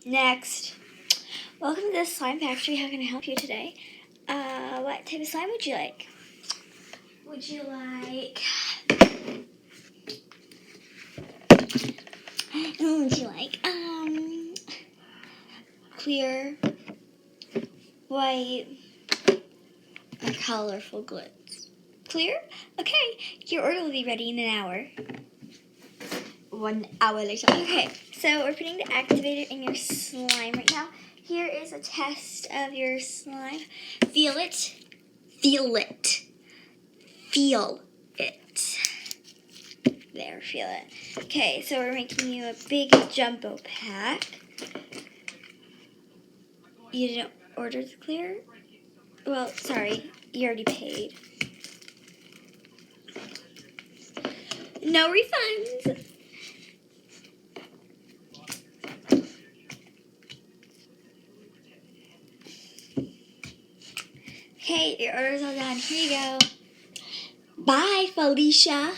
Next. Welcome to the slime factory. How can I help you today? What type of slime would you like? Would you like... clear, white, or colorful glitz? Clear? Okay. Your order will be ready in an hour. 1 hour later. Okay, so we're putting the activator in your slime right now. Here is a test of your slime. Feel it. Feel it. Feel it. There, feel it. Okay, so we're making you a big jumbo pack. You didn't order the clear? Well, sorry, you already paid. No refunds. Okay, your order's all done. Here you go. Bye, Felicia.